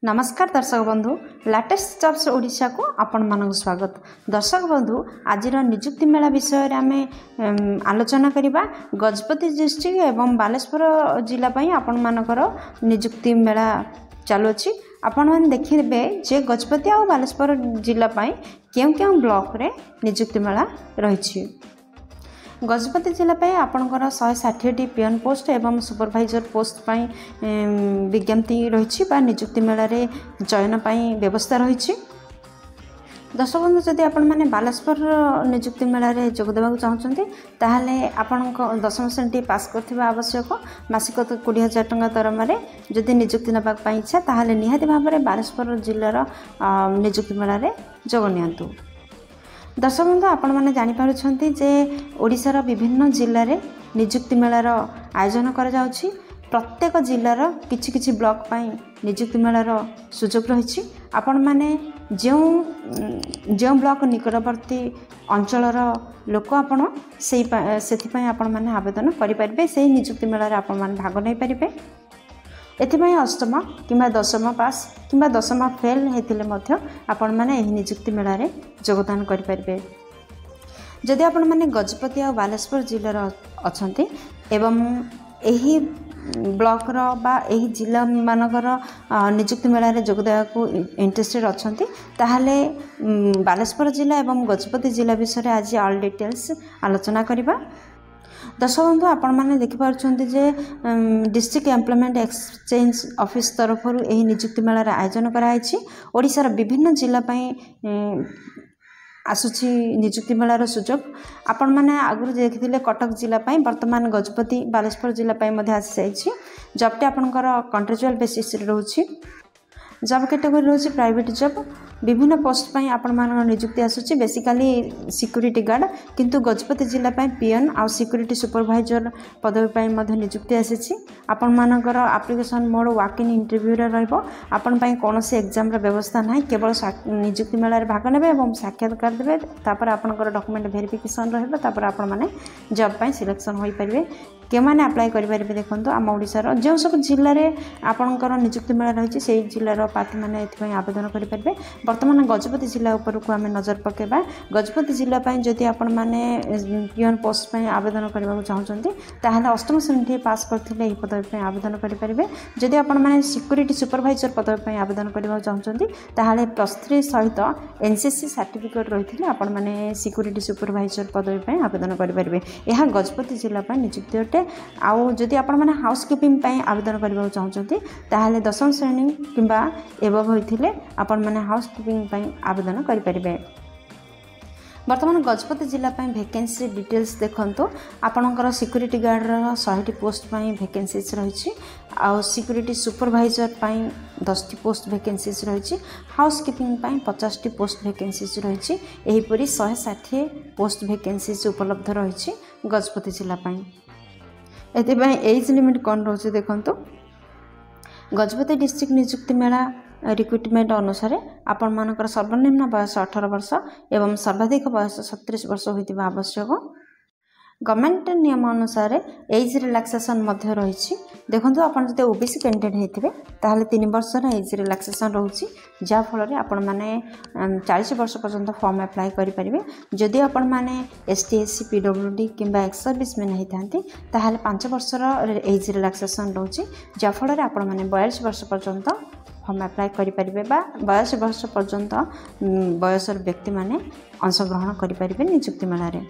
नमस्कार दर्शक बंधु लेटेस्ट जॉब्स ओडिशा को आपण मानक स्वागत। दर्शक बंधु आज निजुक्ति मेला विषय आम आलोचना करवा। गजपति डिस्ट्रिक्ट एवं बालेश्वर जिला आपण मानकर निजुक्ति मेला चालू अच्छी। आपण मैंने देखिए जे गजपति और बालेश्वर जिला क्यों क्यों ब्लॉक रे निजुक्ति मेला रही। गजपति जिला आपणकर 160टी पियन पोस्ट एवं सुपरभाइजर पोस्ट विज्ञप्ति रही निजुक्ति मेल चयन व्यवस्था रही। दर्शक बंधु जदि आपण मैंने बालेश्वर निजुक्ति मेल जोगदेवा चाहते ताहले आपण 10वीं श्रेणी पास कर आवश्यक। मासिक 20,000 टंका दरमा जदि निजुक्ति नाक इच्छा ताहले निहाती भाव में बालेश्वर जिलार निजुक्ति मेल जोग नियंतु। दर्शक बंधु आपण मैंने जानीपारे जे ओडिशार विभिन्न जिले में निजुक्ति मेलार आयोजन कर जाउछि। प्रत्येक जिलार किछि किछि ब्लॉक पाई निजुक्ति मेलार सुजोग रही। आपण मैंने जो ब्लॉक निकटवर्ती अंचलर लोक आपण से आपण मैंने आवेदन करें से निजुक्ति मेलार आपण मैंने भाग नहीं पारे। एथिपाई अष्टम किंबा दशम पास किंबा दशम फेल होते आपण मैंने निजुक्ति मेल योगदान करें। जदि आपण मैंने गजपति और बालेश्वर जिलार अच्छा एवं यही ब्लॉकर बा यही जिला मानकर निजुक्ति मेल जोगदेवा को इंटरेस्टेड अच्छा ताहले बालेश्वर जिला एवं गजपति जिला विषय आज ऑल डिटेल्स आलोचना करवा। दर्शक बंधु आपण मैंने देखिपुं जे डिस्ट्रिक्ट एम्प्लॉयमेंट एक्सचेंज ऑफिस तरफ यही निजुक्ति मेलार आयोजन कराई। ओडिशार विभिन्न जिला आसुची निजुक्ति मेलार सुजोग। आपण मैंने आगुरी देखिथिले कटक जिला वर्तमान गजपति बालेश्वर जिला आसी जाइए। जॉबटे आपणकर कॉन्ट्रेक्चुअल बेसिस रोचे। जॉब कैटेगरी रोचे प्राइवेट जॉब। विभिन्न पोस्ट पाई आपण मान निजुक्ति आसुची बेसिकली सिक्यूरीटी गार्ड किंतु गजपति जिला पियन आ सिक्यूरीटी सुपरभाइजर पदवी पाई निजुक्ति आसी। आपण मानकर application mode walk in interview रहिबो। आपण पाई कोनोसी एग्जाम रा व्यवस्था नाही। केवल निजुक्ति मेला रे भाग नेबे एवं साक्षात्कार देबे। तापर आपनकर डॉक्यूमेंट वेरिफिकेशन रहिबो। तापर आपण माने जॉब पाई सिलेक्शन होई परिबे। के माने अप्लाई करि परिबे देखंतु आम ओडिशार जो सब जिल्ला रे आपनकर निजुक्ति मेला रही से जिल्लार प्रार्थी माने एथि आवेदन करि परिबे। वर्तमान गजपति जिला उपर को आम नजर पकेबा। गजपति जिला जदि आपण मैंने पियन पोस्ट आवेदन करने चाहते ताहले अष्टम श्रेणी पास करथिले पदवी आवेदन करें। जदि आपण मैंने सिक्यूरीटी सुपरभाइजर पदवी आवेदन करने चाहते ताहले +3 सहित एनसीसी सर्टिफिकेट रही आपण मैंने सिक्यूरीटी सुपरभाइजर पदवी आवेदन करें। यह गजपति जिला निजुक्ति अटे। आउ जदि आपण मैंने हाउसकीपिंग आवेदन करने चाहते ताहले 10वीं श्रेणी किंबा एबव होइथिले आपण मैंने हाउसकीपिंग आवेदन करें। वर्तमान गजपति जिला वैकेंसी डिटेल्स देखंतु। आपणकर सिक्यूरीटी गार्ड 100टी पोस्ट वैकेंसीज रही। आउ सिक्यूरीटी सुपरभाइजर 10टी पोस्ट वैकेंसीज रही। हाउसकीपिंग 50टी पोस्ट वैकेंसीज रही। यहीपरी 160 पोस्ट वैकेंसीज उपलब्ध रही गजपति जिला। एथिपाई एज लिमिट कौन रोचे देखंतु। गजपति डिस्ट्रिक्ट निजुक्ति मेला रिक्रुटमेंट अनुसार आपण मानकर सर्वनिम्न बयस 18 वर्ष एवं सर्वाधिक बयस 37 वर्ष होइतिबा आवश्यक। गवर्नमेंट नियम अनुसार एज रिलैक्सेशन मध्य रही। देखंतु आपण जते ओबीसी कैंडिडेट हेतिबे ताहले 3 वर्ष एज रिलैक्सेशन रहउची जा फल रे आपण माने 40 वर्ष पर्यंत फॉर्म अप्लाई करि परिबे। जदि आपण माने एसटी एससी पीडब्ल्यूडी किंबा एक्स सर्विसमैन हेतांती ताहले 5 वर्ष एज रिलैक्सेशन रहउची जा फल रे आपण माने 42 वर्ष पर्यंत फॉर्म अप्लाई करें। 42 वर्ष पर्यंत बयसर व्यक्ति माने अंशग्रहण करें निजुक्ति मेल।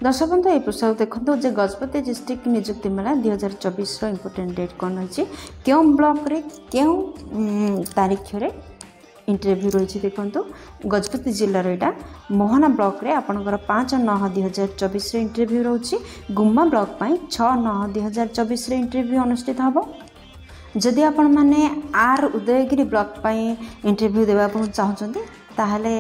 दर्शक बंधु ये प्रसंग देखो जे गजपति डिस्ट्रिक्ट निजुक्ति मेला 2024 इंपोर्टेंट डेट कौन रही क्यों ब्लॉक रे क्यों तारीख रे इंटरव्यू रही देखो। गजपति जिलार यहाँ मोहना ब्लॉक रे आपणकर 5/9/2024 इंटरव्यू रही। गुम्मा ब्लॉक 6/9/2024 इंटरव्यू अनुष्ठित हम। जदि आपण मैंने आर उदयगिरी ब्लॉक इंटरव्यू देवा चाहते ताहले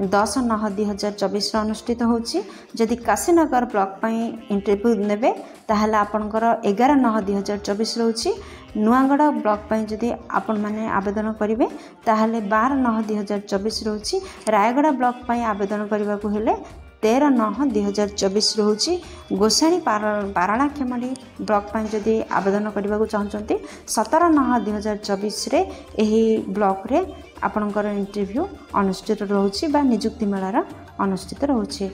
10/9/2024 अनुष्ठित होची। जदि काशीनगर ब्लॉक इंटरव्यू नेबे ताहले आपणकर 11/9/2024 रोची। नुआगढ़ ब्लॉक जदि आपण मैंने आवेदन करेंगे ताहले 12/9/2024 रोची। रायगढ़ ब्लॉक आवेदन करने को हेले 13/9/2024 रोचे गोसाणी पारणाखेमाड़ी ब्लॉक जदि आवेदन करने को चाहते 17/9/2024 यही ब्लॉक रे आपणकर इंटरव्यू अनुष्ठित रोचे निजुक्ति मेलार अनुष्ठित रोचे।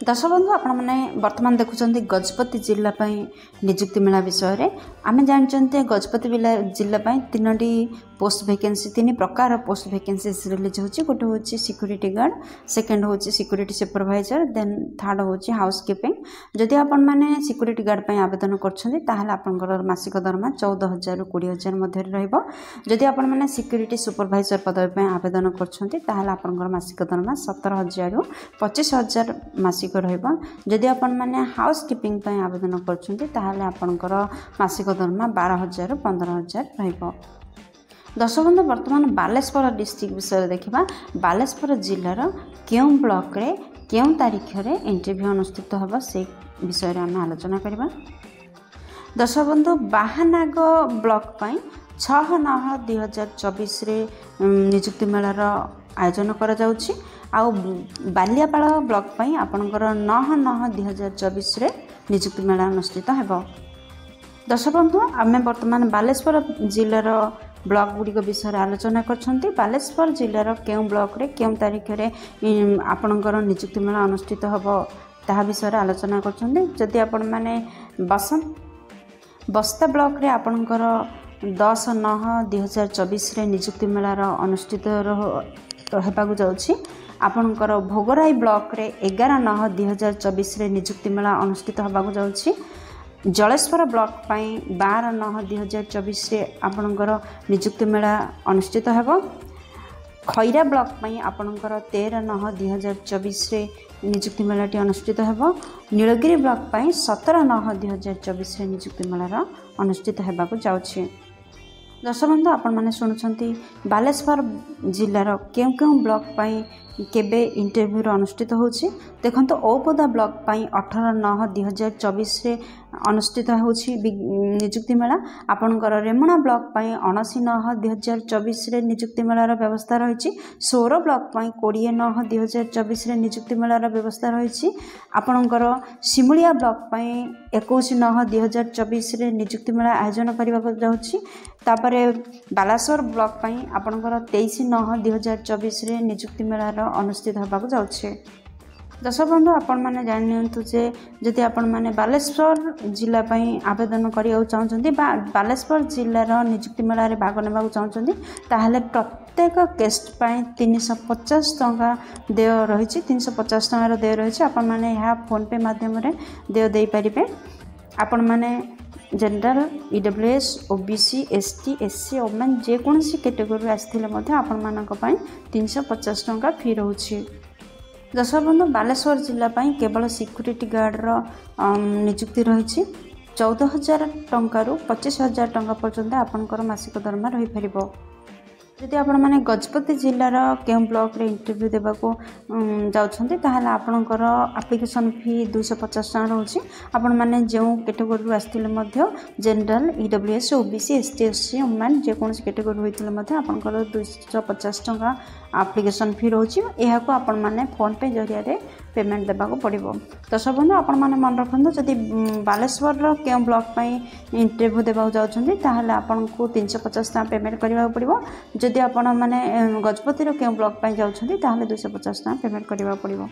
दर्शक बंधु आपण मैंने वर्तमान देखुं गजपति जिला निजुक्ति मेला विषय रे आम जानते गजपति जिला 3टी पोस्ट वैकेंसी 3 प्रकार पोस्ट वैकेंसीज रिलीज होची। गोटे हूँ सिक्यूरीटी गार्ड, सेकेंड हूँ सिक्यूरीटी सुपरवाइजर, देन थर्ड हूँ हाउस कीपिंग। जदि आपण मैंने सिक्यूरीटी गार्ड आवेदन कर मासिक दरमा 14,000 ରୁ 20,000 मध्य रहिबो। जदि आपण मैंने सिक्यूरीटी सुपरवाइजर पदवी आवेदन कर मासिक दरमा 17,000 ରୁ 25,000 मासिक रहिबो। जदि आपण मैंने हाउस कीपिंग आवेदन कर मासिक दरमा 12,000 ରୁ 15,000 रहिबो। दर्शक बंधु वर्तमान बालेश्वर डिस्ट्रिक्ट विषय देखा बालेश्वर जिलार क्यों ब्लॉक रे क्यों तारीख रे इंटरव्यू अनुष्ठित हम से विषय रे आम आलोचना करबा। दर्शक बंधु बाहानाग ब्लॉक 6/9/2024 रे निजुक्ति मेलार आयोजन करा जाउछि। आउ बालियापाल ब्लॉक आपणकर 9/9/2024 रे निजुक्ति मेला अनुष्ठित हेबो। दर्शक बंधु आम वर्तमान बालेश्वर जिलार ब्लॉक गुड़िक विषय आलोचना करछंती। बालेश्वर जिलार केउं ब्लॉक रे केउं तारीख रे आपणकर निजुक्ति मेला अनुष्ठित हेबो ताहा विषय आलोचना करछंती। जदि आपण माने बस्ता ब्लॉक रे आपणकर 10/9/2024 रे निजुक्ति मेलार अनुष्ठित हेबाकु जाउछि। आपणकर भोगराई ब्लॉक रे 11/9/2024 रे निजुक्ति मेला अनुष्ठित हेबाकु जाउछि। जलेश्वर ब्लॉक 12/9/2024 रे आपणकर निजुक्ति मेला अनुष्ठित हेबो। खैरा ब्लॉक आपणकर 13/9/2024 रे निजुक्ति मेलाटी अनुष्ठित हेबो। नीलगिरी ब्लॉक 17/9/2024 रे निजुक्ति मेलार अनुष्ठित हेबाकु जाउछि। दर्शक बंधु आपण माने शुणुछंती बालेश्वर जिलार केउं केउं ब्लॉक केबे इंटरव्यू अनुष्ठित होछि। देखंतु औपदा ब्लॉक 18/9/2024 रे अनुष्ठित होछि निजुक्ति मेला। आपणकर रेमुणा ब्लॉक 79/9/2024 रे निजुक्ति मेलार व्यवस्था रही। सोर ब्लॉक 20/9/2024 रे निजुक्ति मेलार व्यवस्था रही। आपणकर सिमुलिया ब्लॉक 21/9/2024 रे निजुक्ति मेला आयोजन करने जाउछि। तापरे बालासोर ब्लॉक आपणकर 23/9/2024 रे निजुक्ति मेलार अनुष्ठित होबाकु जाउछि। दर्शक बंधु आपण मैंने जानतु जे जदि आपण मैंने बालेश्वर जिला आवेदन करिया चाहते बालेश्वर जिलार निजुक्ति मेला रे भाग नेबाकु चाहते ताहले प्रत्येक केस्ट 350 टंका देय रही। 350 टंकार देय रही। आपण मैंने यह फोन पे माध्यम देय दे पारिबे। आपण मैंने general EWS OBC ST SC women जेकोसी कैटेगोरी आसथिले आपण मानक 350 टंका फी रोचे। दर्शक बंधु बालेश्वर जिला केवल सिक्यूरीटी गार्डर निजुक्ति रही। 14,000 टंका रू 25,000 टंका पर्यंत आपणकर मासिक दरमा रही पारिबो। जदि आपण माने गजपति जिलार केउं ब्लॉक रे इंटरव्यू देबाको जाउछंती ताहाले आपणकर एप्लिकेशन फी 250 टका रहउछि। आपण माने जेउ कैटेगोरी आस्थिले मध्य general EWS OBC ST SC women जेकोसी कैटेगोरी होइतिले मध्य आपणकर 250 टका एप्लिकेशन फी रहउछि। एहाको आपण माने फोन पे जरिया रे पेमेंट देबाको पड़िबो। दर्शक बंधु आपण माने मन रखंतु जदि बालेश्वर केउं ब्लॉक इंटरव्यू देबाको जाउछंती ताहाले आपनको 350 टका पेमेंट करबाको पड़िबो। जदि आपण माने गजपति केउं ब्लॉक जाउछंती ताहाले 250 टका पेमेंट करबाको पड़िबो।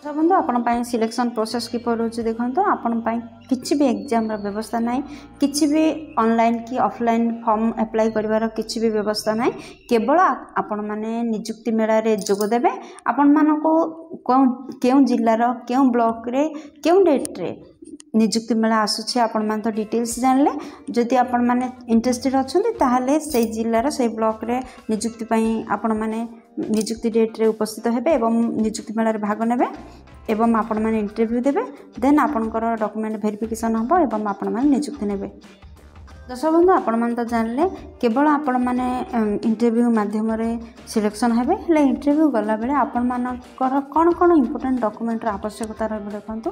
बंधु आपण सिलेक्शन प्रोसेस किपर रोचे देखो आपण किसी भी एग्जाम व्यवस्था ना किसी भी ऑनलाइन कि ऑफलाइन फॉर्म अप्लाई करिवार किसी भी व्यवस्था ना केवल आपण माने निजुक्ति मेला रे जोग देबे आपण मानको केउं जिल्लार केउं ब्लॉक रे केउं डेट रे निजुक्ति मेला आसुछि आपण मान तो डिटेल्स जानले जदि आपण माने इंटरेस्टेड अछंती ताहाले से जिल्लार से ब्लॉक रे निजुक्ति पई आपण माने निजुक्ति डेट रे उपस्थित हेबे एवं निजुक्ति मेला रे भाग नेबे एवं आपण माने इंटरव्यू देबे देन आपणकर डॉक्यूमेंट वेरिफिकेशन हबो एवं आपण माने निजुक्ति नेबे। दर्शक बंधु आपण मान तो जानले केवल आपण माने इंटरव्यू माध्यम रे सिलेक्शन हेबे ले इंटरव्यू गला बेले आपण मानकर कोन कोन इंपोर्टेंट डॉक्यूमेंट रा आवश्यकता रहबे देखंतु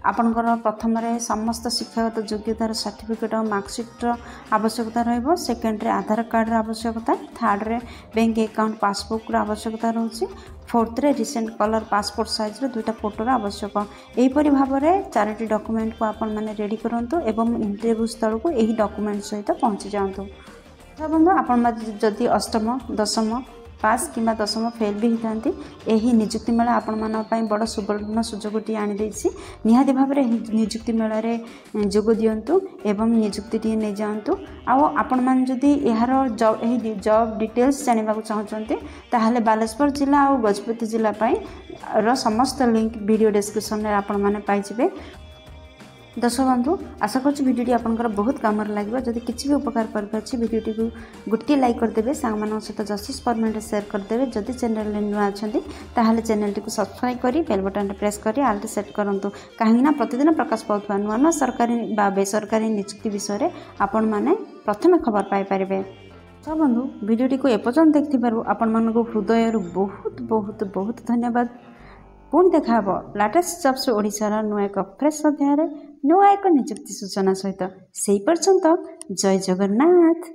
आपणकर प्रथम रे समस्त शिक्षागत योग्यतार सर्टिफिकेट और मार्कशीट रा आवश्यकता रहबो सेकंड रे आधार कार्ड रा आवश्यकता थर्ड रे बैंक अकाउंट पासबुक रा आवश्यकता रहउछि फोर्थ रे रिसेंट कलर पासपोर्ट साइज रे 2टा फोटोर आवश्यक। एहीपरि भाव में 4टी डॉक्यूमेंट को आपण मैंने रेडी करंतु एवं इंटरव्यू स्थल को यही डॉक्यूमेंट सहित पहुँची जातु। बंधु आपण जदि अष्टम दशम पास किंवा दशम फेल भी होता यही निजुक्ति मेला आपण मानी बड़ सुवर्ण सुजोगटी आनी निहाती भाव में निजुक्ति मेल जोग दिंतु एवं निजुक्ति नहीं जातु। आपण मैंने जदि यार जॉब डिटेल्स जानवा चाहते ताहले बालेश्वर जिला और गजपति जिला समस्त लिंक वीडियो डिस्क्रिप्शन में आपण मैंने पाइबे। दर्शक बंधु आशा करूँ वीडियो आपंकर बहुत काम लगे। जदि किसी भी उपकार कर वीडियो को गोटे लाइक करदे सांग सहित जस्टिस परमानेंट शेयर करदे। जदि चैनल नुआ अच्छा ताहले चैनल टी सब्सक्राइब करी बेल बटन प्रेस करी आल सेट करूँ कहीं प्रतिदिन प्रकाश पाउथुवा नुआ नुआ सरकारी बेसरकारी नियुक्ति विषय आपण मैंने प्रथम खबर पाइपर। तो बंधु वीडियो को एपर्यंत देखिबारु आपण मानक हृदय बहुत बहुत बहुत धन्यवाद। पुणी देखा लेटेस्ट जॉब्स ओडिशार नुआ एक फ्रेश अध्याय नुआ एक नियुक्ति सूचना सहित से पर्यंत जय जगन्नाथ।